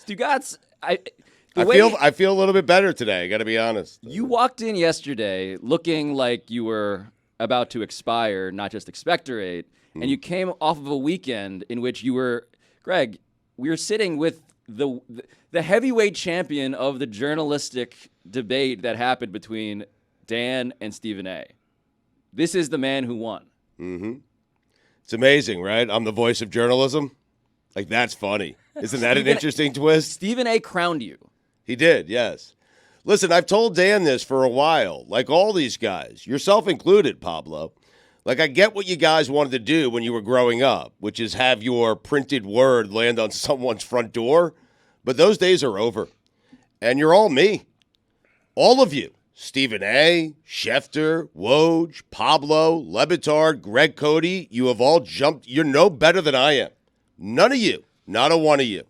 Stugotz, I feel a little bit better today. I got to be honest. You walked in yesterday looking like you were about to expire, not just expectorate, and you came off of a weekend in which you were, Greg. We were sitting with the heavyweight champion of the journalistic debate that happened between Dan and Stephen A. This is the man who won. Mm-hmm. It's amazing, right? I'm the voice of journalism. Like, that's funny. Isn't that an interesting twist? Stephen A. crowned you. He did, yes. Listen, I've told Dan this for a while. Like all these guys, yourself included, Pablo. Like, I get what you guys wanted to do when you were growing up, which is have your printed word land on someone's front door. But those days are over. And you're all me. All of you. Stephen A., Schefter, Woj, Pablo, Le Batard, Greg Cote, you have all jumped. You're no better than I am. None of you. Not a one of you.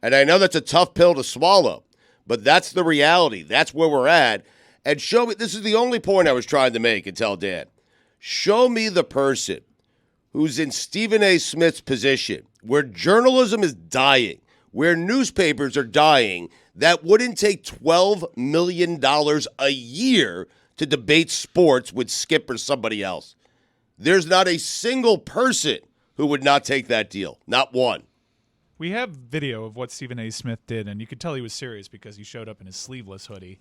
And I know that's a tough pill to swallow, but that's the reality. That's where we're at. And show me, this is the only point I was trying to make and tell Dan. Show me the person who's in Stephen A. Smith's position, where journalism is dying, where newspapers are dying, that wouldn't take $12 million a year to debate sports with Skip or somebody else. There's not a single person who would not take that deal. Not one. We have video of what Stephen A. Smith did, and you could tell he was serious because he showed up in his sleeveless hoodie.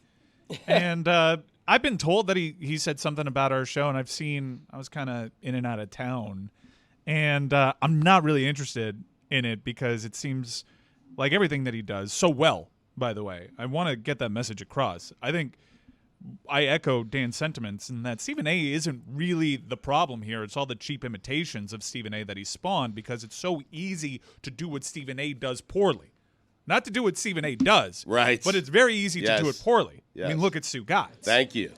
And I've been told that he said something about our show, and I was kind of in and out of town. And I'm not really interested in it because it seems like everything that he does so well, by the way. I want to get that message across. I think I echo Dan's sentiments in that Stephen A. isn't really the problem here. It's all the cheap imitations of Stephen A. that he spawned because it's so easy to do what Stephen A. does poorly. Not to do what Stephen A. does, right? But it's very easy to do it poorly. Yes. I mean, look at Stugotz. Thank you.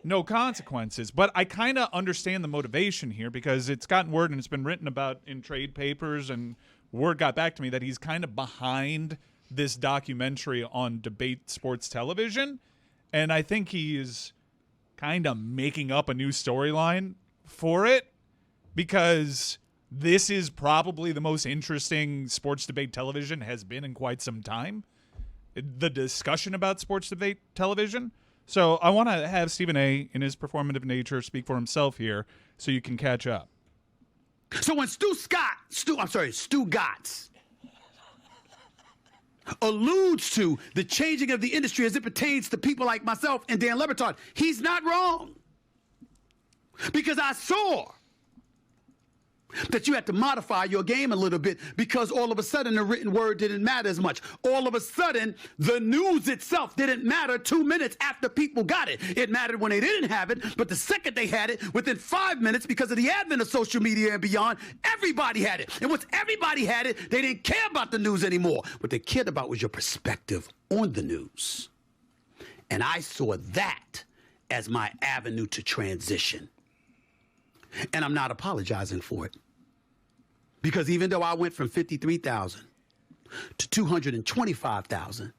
No consequences. But I kind of understand the motivation here because it's gotten word and it's been written about in trade papers, and word got back to me that he's kind of behind this documentary on debate sports television. And I think he is kind of making up a new storyline for it because this is probably the most interesting sports debate television has been in quite some time. The discussion about sports debate television. So I want to have Stephen A. in his performative nature speak for himself here so you can catch up. So when Stugotz alludes to the changing of the industry as it pertains to people like myself and Dan Le Batard, he's not wrong. Because I saw that you had to modify your game a little bit because all of a sudden the written word didn't matter as much. All of a sudden, the news itself didn't matter 2 minutes after people got it. It mattered when they didn't have it, but the second they had it, within 5 minutes, because of the advent of social media and beyond, everybody had it. And once everybody had it, they didn't care about the news anymore. What they cared about was your perspective on the news. And I saw that as my avenue to transition. And I'm not apologizing for it. Because even though I went from 53,000 to 225,000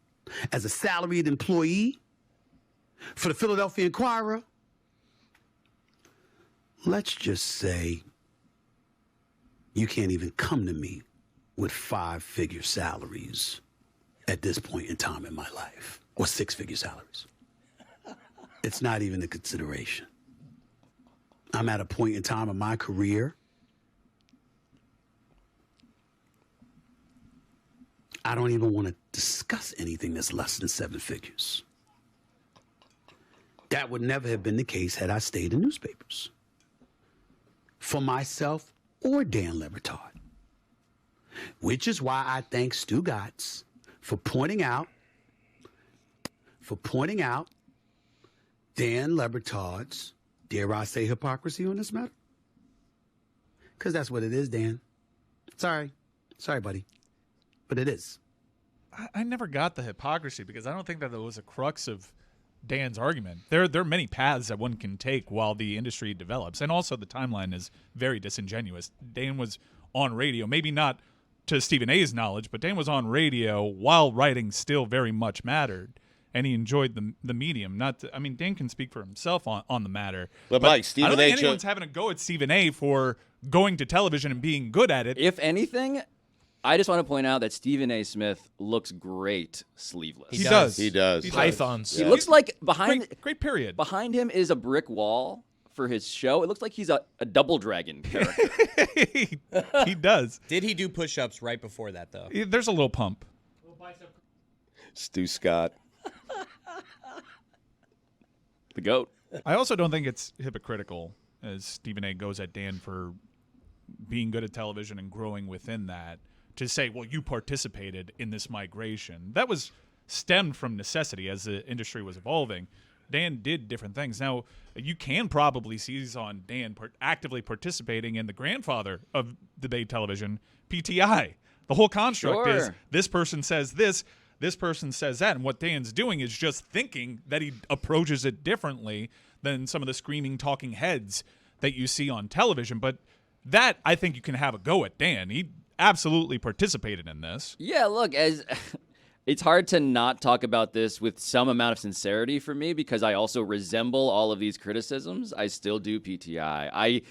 as a salaried employee for the Philadelphia Inquirer, let's just say you can't even come to me with 5-figure salaries at this point in time in my life, or 6-figure salaries. It's not even a consideration. I'm at a point in time in my career I don't even want to discuss anything that's less than 7 figures. That would never have been the case had I stayed in newspapers. For myself or Dan Le Batard. Which is why I thank Stugotz for pointing out Dan Le Batard's, dare I say, hypocrisy on this matter? Because that's what it is, Dan. Sorry, buddy. But it is. I never got the hypocrisy because I don't think that was a crux of Dan's argument. There are many paths that one can take while the industry develops. And also the timeline is very disingenuous. Dan was on radio, maybe not to Stephen A.'s knowledge, but Dan was on radio while writing still very much mattered. And he enjoyed the medium. Dan can speak for himself on the matter. But Mike, Stephen I don't think anyone's having a go at Stephen A. for going to television and being good at it. If anything, I just want to point out that Stephen A. Smith looks great sleeveless. He does. He does. Pythons. He looks like Great period. behind him is a brick wall for his show. It looks like he's a Double Dragon character. He does. Did he do push-ups right before that, though? There's a little pump. Stu Scott. The GOAT. I also don't think it's hypocritical, as Stephen A. goes at Dan for being good at television and growing within that, to say, well, you participated in this migration. That was stemmed from necessity as the industry was evolving. Dan did different things. Now, you can probably seize on Dan actively participating in the grandfather of debate television, PTI. The whole construct is this person says this person says that, and what Dan's doing is just thinking that he approaches it differently than some of the screaming talking heads that you see on television. But that, I think you can have a go at Dan. He absolutely participated in this. Yeah, look, it's hard to not talk about this with some amount of sincerity for me because I also resemble all of these criticisms. I still do PTI. I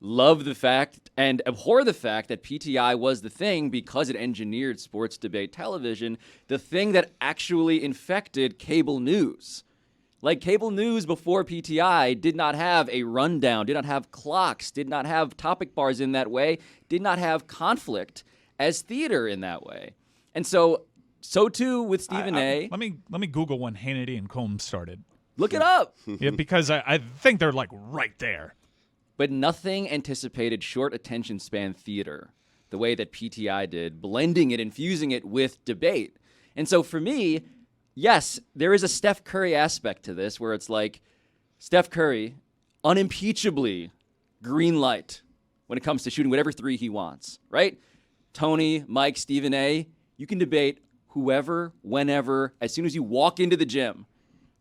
love the fact and abhor the fact that PTI was the thing because it engineered sports debate television, the thing that actually infected cable news. Like, cable news before PTI did not have a rundown, did not have clocks, did not have topic bars in that way, did not have conflict as theater in that way. And so too with Stephen A. Let me Google when Hannity and Combs started. Look it up. Yeah, because I think they're like right there. But nothing anticipated short attention span theater the way that PTI did, blending it, infusing it with debate. And so for me, yes, there is a Steph Curry aspect to this where it's like Steph Curry, unimpeachably green light when it comes to shooting whatever three he wants, right? Tony, Mike, Stephen A., you can debate whoever, whenever, as soon as you walk into the gym.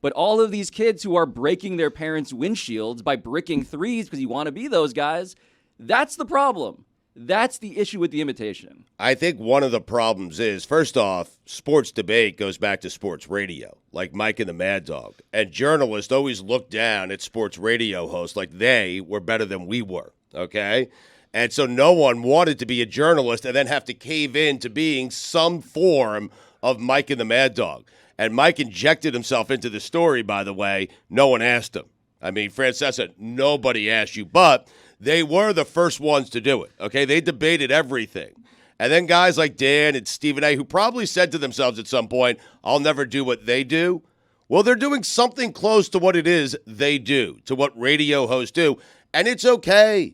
But all of these kids who are breaking their parents' windshields by bricking threes because you want to be those guys, that's the problem. That's the issue with the imitation. I think one of the problems is, first off, sports debate goes back to sports radio, like Mike and the Mad Dog. And journalists always look down at sports radio hosts like they were better than we were, okay? And so no one wanted to be a journalist and then have to cave in to being some form of Mike and the Mad Dog. And Mike injected himself into the story, by the way. No one asked him. I mean, Francesa, nobody asked you, but they were the first ones to do it, okay? They debated everything. And then guys like Dan and Stephen A., who probably said to themselves at some point, I'll never do what they do. Well, they're doing something close to what it is they do, to what radio hosts do, and it's okay.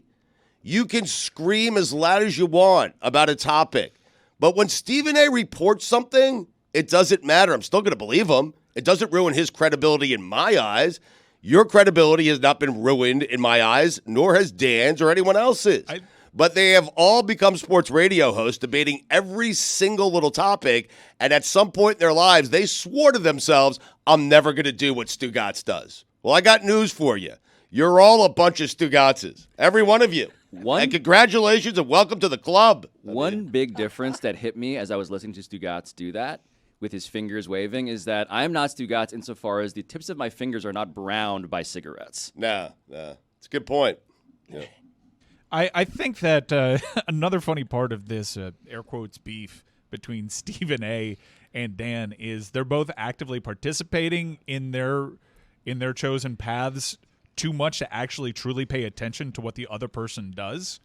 You can scream as loud as you want about a topic, but when Stephen A. reports something, it doesn't matter. I'm still going to believe him. It doesn't ruin his credibility in my eyes. Your credibility has not been ruined in my eyes, nor has Dan's or anyone else's. But they have all become sports radio hosts debating every single little topic, and at some point in their lives, they swore to themselves, I'm never going to do what Stugotz does. Well, I got news for you. You're all a bunch of Stugotzes, every one of you. And congratulations and welcome to the club. One big difference that hit me as I was listening to Stugotz do that, with his fingers waving, is that I'm not Stugotz insofar as the tips of my fingers are not browned by cigarettes. No. It's a good point. Yeah. I think that another funny part of this air quotes beef between Stephen A. and Dan is they're both actively participating in their chosen paths too much to actually truly pay attention to what the other person does.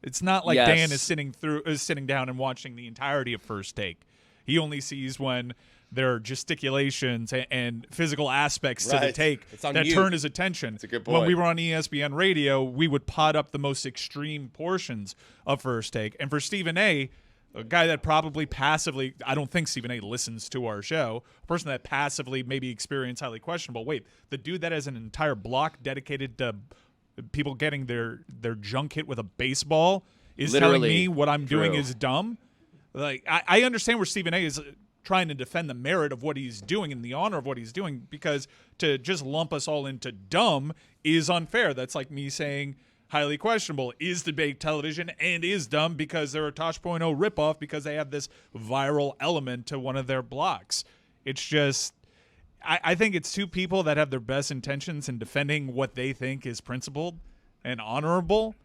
It's not like Dan is sitting down and watching the entirety of First Take. He only sees when there are gesticulations and physical aspects to the take that turn his attention. That's a good point. When we were on ESPN radio, we would pot up the most extreme portions of First Take. And for Stephen A., a guy that probably passively, I don't think Stephen A. listens to our show, a person that passively maybe experience highly questionable. Wait, the dude that has an entire block dedicated to people getting their junk hit with a baseball is telling me what I'm doing is dumb? Like, I understand where Stephen A. is trying to defend the merit of what he's doing and the honor of what he's doing, because to just lump us all into dumb is unfair. That's like me saying highly questionable is debate television and is dumb because they're a Tosh.0 ripoff because they have this viral element to one of their blocks. It's just, I think it's two people that have their best intentions in defending what they think is principled and honorable.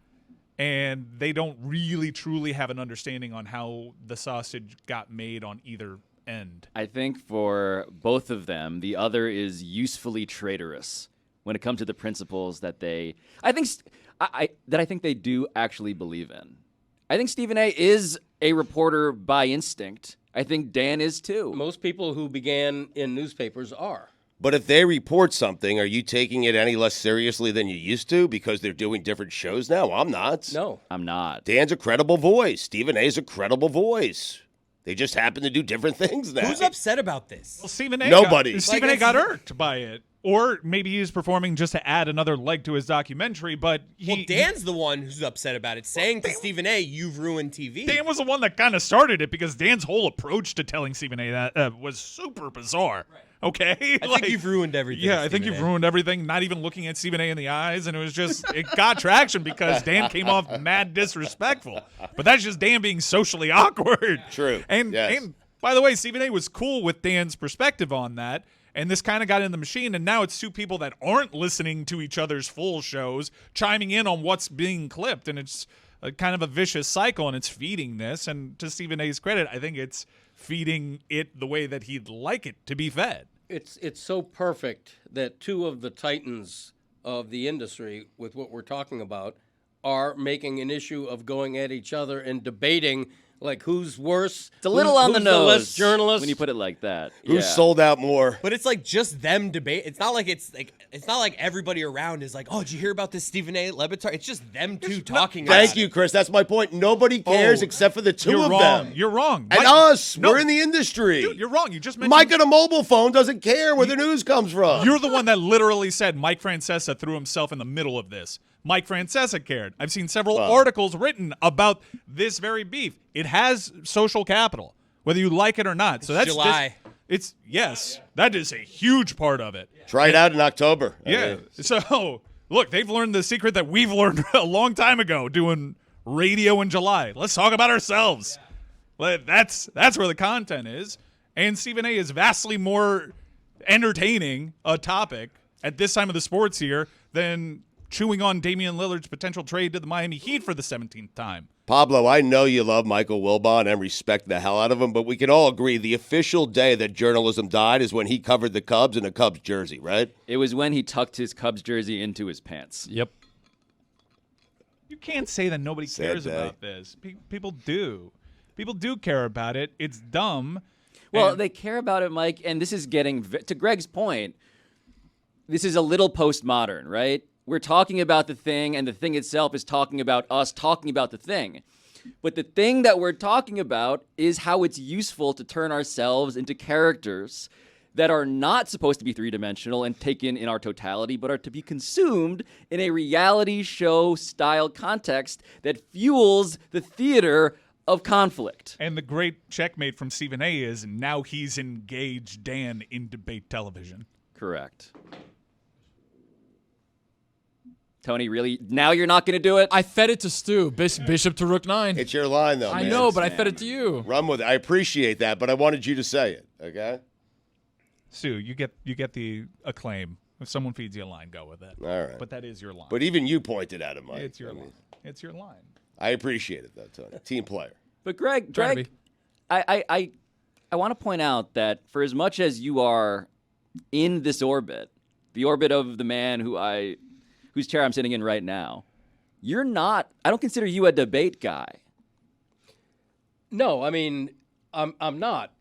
and they don't really truly have an understanding on how the sausage got made on either end. I think for both of them, the other is usefully traitorous when it comes to the principles that I think they do actually believe in. I think Stephen A. is a reporter by instinct. I think Dan is too. Most people who began in newspapers are. But if they report something, are you taking it any less seriously than you used to because they're doing different shows now? I'm not. No. I'm not. Dan's a credible voice. Stephen A's a credible voice. They just happen to do different things now. Who's upset about this? Well, Stephen A. Nobody. Stephen A. got irked by it. Or maybe he's performing just to add another leg to his documentary, but Dan's the one who's upset about it, saying to Stephen A., you've ruined TV. Dan was the one that kind of started it because Dan's whole approach to telling Stephen A. that was super bizarre. Right. Okay? I think you've ruined everything. Yeah, I think you've ruined everything, not even looking at Stephen A. in the eyes, and it got traction because Dan came off mad disrespectful. But that's just Dan being socially awkward. True. And by the way, Stephen A. was cool with Dan's perspective on that. And this kind of got in the machine, and now it's two people that aren't listening to each other's full shows, chiming in on what's being clipped, and it's a kind of a vicious cycle, and it's feeding this. And to Stephen A.'s credit, I think it's feeding it the way that he'd like it to be fed. It's so perfect that two of the titans of the industry, with what we're talking about, are making an issue of going at each other and debating. Like, who's worse? It's a little on the nose the less journalist when you put it like that. Who's sold out more? But it's like just them debate. It's not like everybody around is like, oh, did you hear about this Stephen A. Le Batard? It's just them two talking. Thank you, Chris. That's my point. Nobody cares except for the two of them. You're wrong. And us. We're in the industry. Dude, you're wrong. You just mentioned Mike on a mobile phone doesn't care where the news comes from. You're the one that literally said Mike Francesa threw himself in the middle of this. Mike Francesa cared. I've seen several articles written about this very beef. It has social capital, whether you like it or not. So that's July. That is a huge part of it. Try it out in October. Yeah. So look, they've learned the secret that we've learned a long time ago doing radio in July. Let's talk about ourselves. That's where the content is. And Stephen A. is vastly more entertaining a topic at this time of the sports year than chewing on Damian Lillard's potential trade to the Miami Heat for the 17th time. Pablo, I know you love Michael Wilbon and respect the hell out of him, but we can all agree the official day that journalism died is when he covered the Cubs in a Cubs jersey, right? It was when he tucked his Cubs jersey into his pants. Yep. You can't say that nobody cares about this. People do. People do care about it. It's dumb. Well, they care about it, Mike, and this is getting, to Greg's point, this is a little postmodern, right? We're talking about the thing, and the thing itself is talking about us talking about the thing. But the thing that we're talking about is how it's useful to turn ourselves into characters that are not supposed to be three-dimensional and taken in our totality, but are to be consumed in a reality show style context that fuels the theater of conflict. And the great checkmate from Stephen A. is now he's engaged Dan in debate television. Correct. Tony, really? Now you're not going to do it? I fed it to Stu. Bishop to Rook 9. It's your line, though, I man. know, but I fed it to you. Run with it. I appreciate that, but I wanted you to say it, okay? Stu, you get the acclaim. If someone feeds you a line, go with it. All right. But that is your line. But even you pointed at it, Mike. It's your line. It's your line. I appreciate it, though, Tony. Team player. But Greg, Trying to be. I want to point out that for as much as you are in this orbit, the orbit of the man whose chair I'm sitting in right now, you're not. I don't consider you a debate guy. No, I mean, I'm not.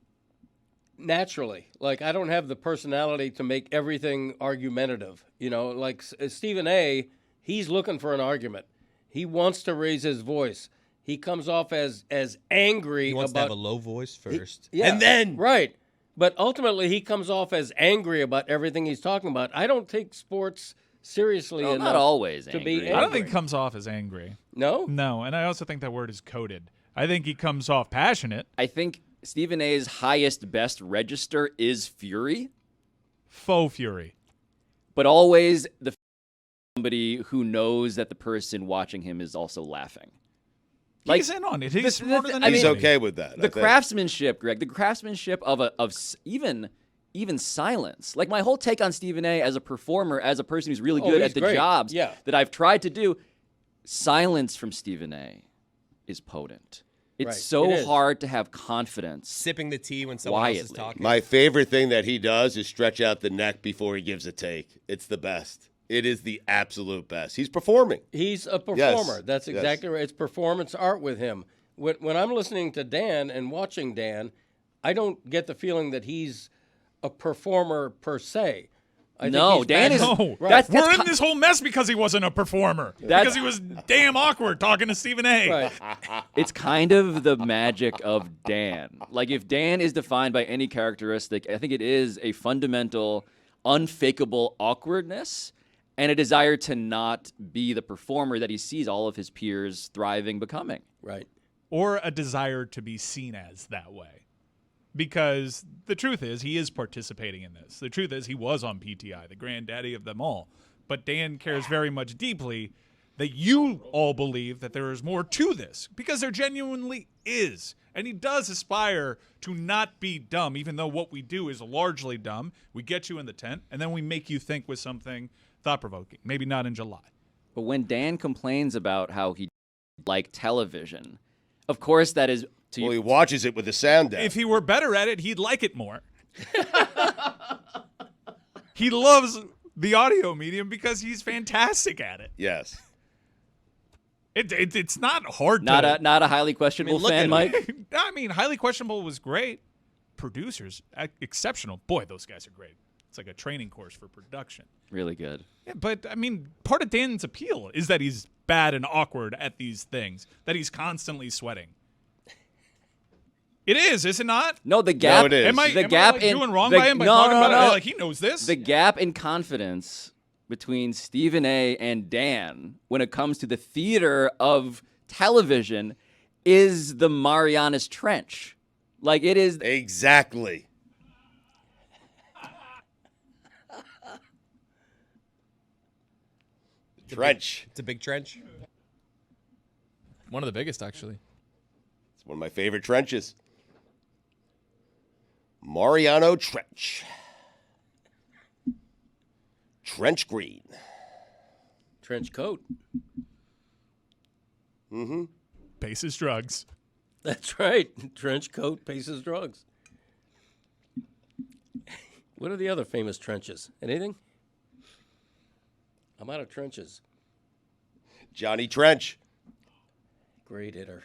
Naturally. Like, I don't have the personality to make everything argumentative. You know, like Stephen A., he's looking for an argument. He wants to raise his voice. He comes off as angry He wants about to have a low voice first. Yeah, and then. Right. But ultimately, he comes off as angry about everything he's talking about. I don't take sports seriously enough. Not always to angry. be angry. I don't think he comes off as angry. No? No, and I also think that word is coded. I think he comes off passionate. I think Stephen A's highest best register is fury, Faux fury. but always somebody who knows that the person watching him is also laughing. He's in on it. He's smarter than I mean, He's anybody. okay with that. The craftsmanship, Greg, the craftsmanship of even silence. Like my whole take on Stephen A. as a performer, as a person who's really good he's at the great. jobs Yeah. that I've tried to do, silence from Stephen A. is potent. It's Right. so It is. hard to have confidence. Sipping the tea when someone else is Quietly. talking. My favorite thing that he does is stretch out the neck before he gives a take. It's the best. It is the absolute best. He's performing. He's a performer. Yes. That's Yes. exactly right. It's performance art with him. When I'm listening to Dan and watching Dan, I don't get the feeling that he's a performer per se. I think No, he's Dan is. No, That's we're in co- this whole mess because he wasn't a performer. Because he was damn awkward talking to Stephen A. Right. It's kind of the magic of Dan. Like, if Dan is defined by any characteristic, I think it is a fundamental, unfakeable awkwardness and a desire to not be the performer that he sees all of his peers thriving, becoming. Right. Or a desire to be seen as that way. Because the truth is, he is participating in this. The truth is, he was on PTI, the granddaddy of them all. But Dan cares very much deeply that you all believe that there is more to this, because there genuinely is. And he does aspire to not be dumb, even though what we do is largely dumb. We get you in the tent, and then we make you think with something thought-provoking. Maybe not in July. But when Dan complains about how he liked television, of course that is to Well, he watches it with the sound down. If he were better at it, he'd like it more. He loves the audio medium because he's fantastic at it. Yes. It's not hard not to... a highly questionable look fan, at Mike. I mean, highly questionable was great. Producers, exceptional. Boy, those guys are great. It's like a training course for production. Really good. Yeah, but, I mean, part of Dan's appeal is that he's bad and awkward at these things, that he's constantly sweating. It is it not? No, the gap. No, it is. Am I, The am gap I, like, in doing wrong the- by him by no, talking no, about no. it? Like, he knows this? The gap in confidence between Stephen A. and Dan when it comes to the theater of television is the Marianas Trench. Like, it is. Exactly. Trench. It's a big trench. One of the biggest, actually. It's one of my favorite trenches. Mariano Trench. Trench green. Trench coat. Paces drugs. That's right. Trench coat, paces drugs. What are the other famous trenches? Anything? I'm out of trenches. Johnny Trench. Great hitter.